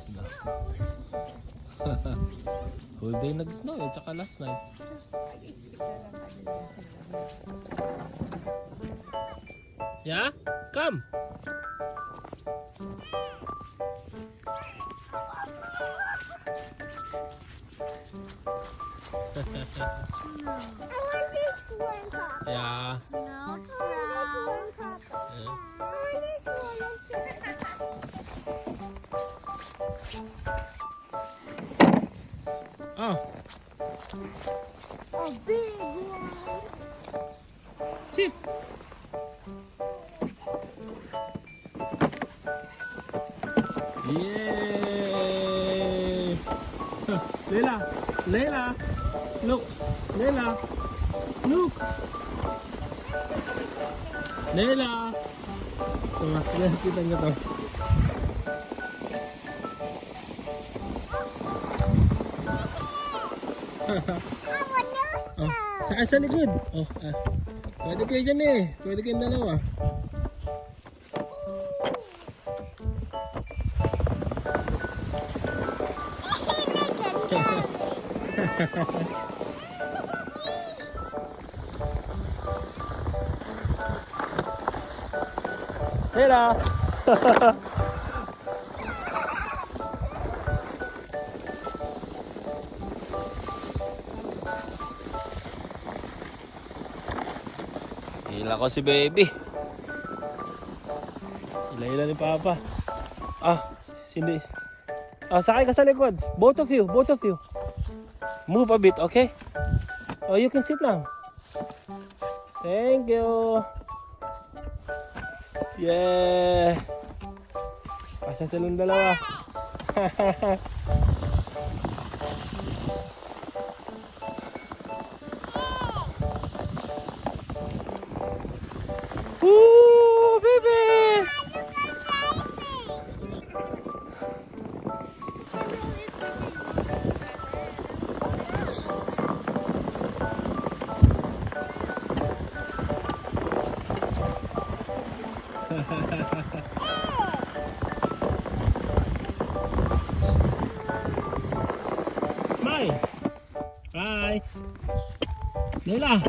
snow. Whole day nag-snow eh, tsaka last night. Yeah? Come! I want this one, Papa. Yeah. No, Papa. I want this one. Oh, A big one. sit! Yay! Leila! Leila! Look! Leila! Look! Leila! Kita nyo to. I want no Oh, snow. sa likod. Oh, pwede kayo dyan eh. Pwede kayong dalawa. Hela! Hila ko si baby. Hila ni Papa. Sindi. Sakay ka sa likod. Both of you. Move a bit, okay? Oh, you can sit now. Thank you. Yeah. Kasya silang dalawa. Woo, baby! Smile. Bye. Leila.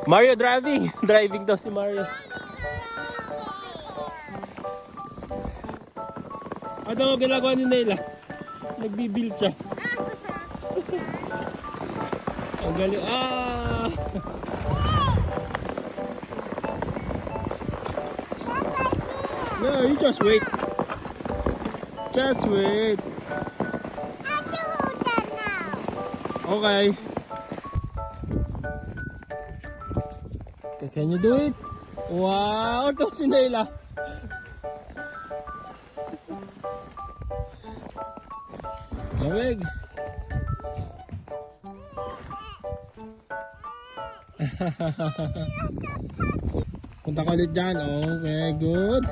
Mario driving. Driving daw si Mario. Ano ginagawa ni Leila? Nagbibuild siya. Ang galing. No, you just wait. Just wait. Okay. Can you do it? Wow, ito si Leila. Lamig. Punta ka ulit dyan. Okay, good.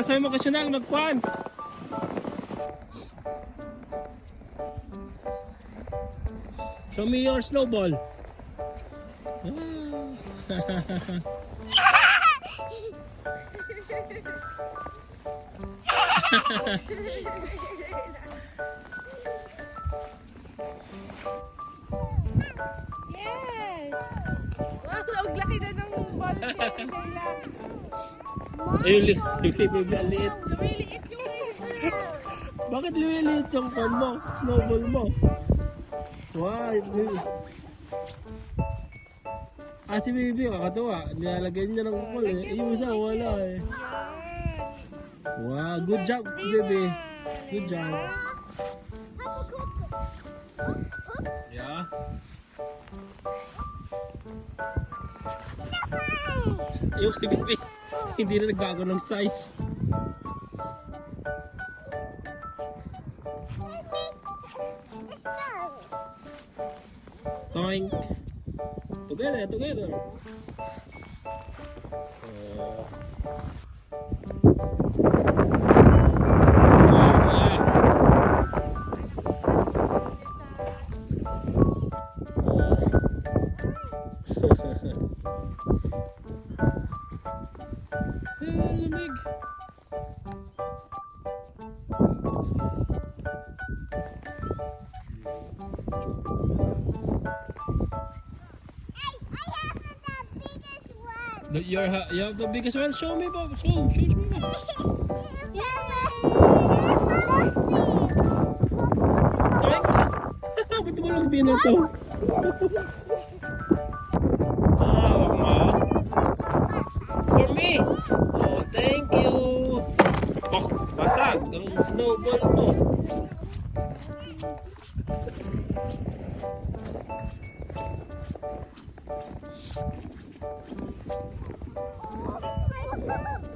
Sa'yo makasyonal, magkuhan. Show me your snowball. Yes! Wow, ang laki na ng ball niya. Ayun, yung liit. Lumiliit yung Bakit lumiliit yung phone mo? Snowball mo. Wow. Si baby, kakatawa. Nilalagyan niya ng kupal eh. Yung isa, wala eh. Wow, good job, baby. Good job. Yeah. Yung baby, hindi na nagbago ng size. Toink. Together, together. Lamig. You have the biggest one? Show me, Bob. Show me. Toink. Ba't mo lang sabihin na to? Wag mo. For me. Oh, thank you. Oh, basag. Ang snowball mo.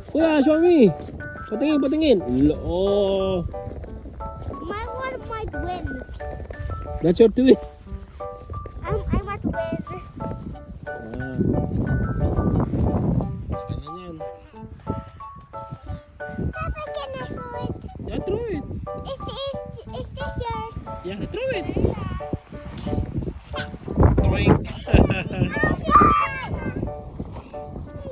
Kuya, show me. Patingin. Oh, My one might win. that's your twin. I might win. Ano yan? Papa, can I throw it? Yeah, throw it. Is this yours? Yeah, throw it. Toink.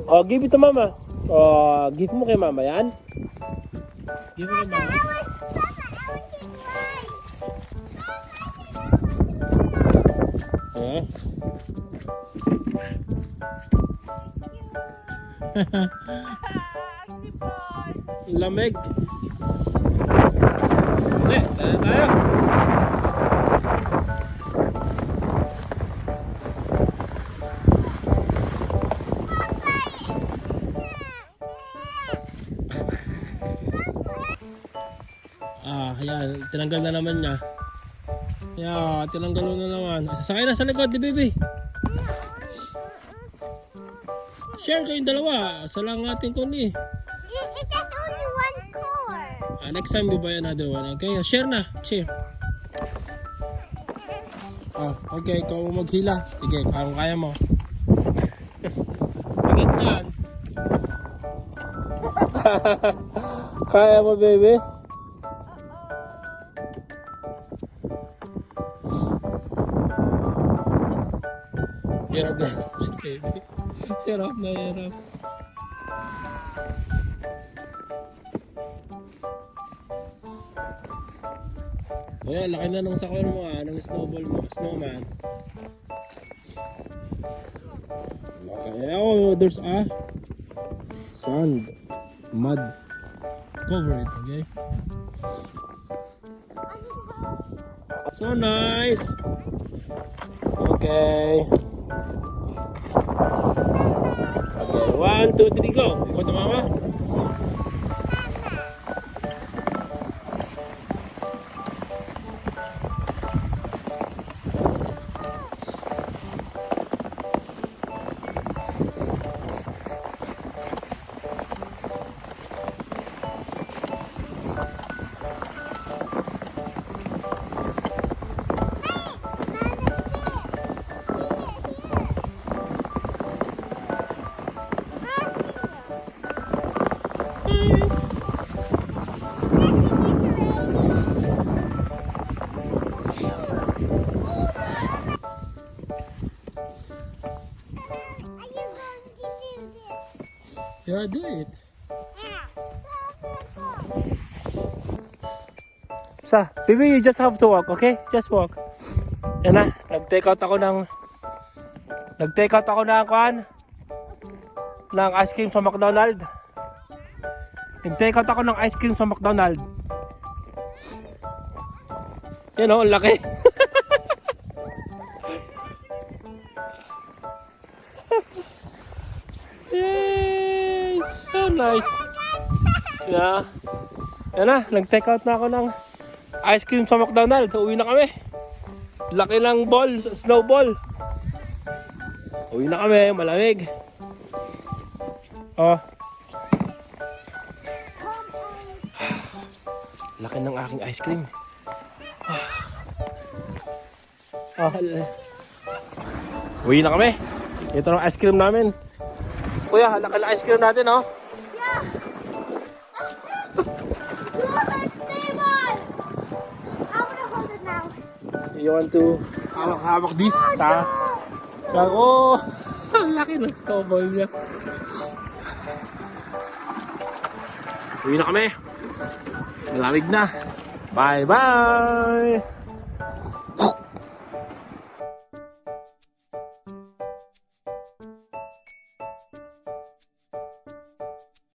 Oh, give it to mama. Oh, give mo kay mama yan. Give mo kay mama. Papa, I want to try. Yeah. Lamig. Hindi, tayo. Ayan, tinanggal na naman niya. Yeah, tinanggal na naman. Sasakay na sa likod ni baby. Share kayong dalawa. Sa lang ating kundi. It has only one core. Next time we buy another one. Okay, share na. Share. Okay, ikaw ang maghila. Sige, kaya mo. Agad yan. Kaya mo, baby. Hirap na, baby. Hirap na, hirap. Well, laki na ng sakon mo ng snowball mo, snowman. Okay, oh, there's sand, mud. Cover it, okay? So nice. Okay. Okay, 1, 2, 3, go. Ikot na mama. Yeah, do it. Sa, baby, you just have to walk, okay? Just walk. Yan na, nag-take out ako ng ice cream sa McDonald's. Nag-take out ako ng ice cream sa McDonald's. Yan o, ang laki. Yay! So nice. Yeah. Yan na, nag-take out na ako ng ice cream sa McDonald's. Uwi na kami. Laki ng ball, snowball. Uwi na kami, malamig. Oh. Laki ng aking ice cream. Oh, Uwi na kami. Ito ang ice cream namin. Kuya, laki na ice cream natin, oh. Yeah. Water stable. I'm gonna hold it now. You want to hawak this sa oh, ang laki ng snowball niya. Uwi na kami. Malamig na. Bye bye.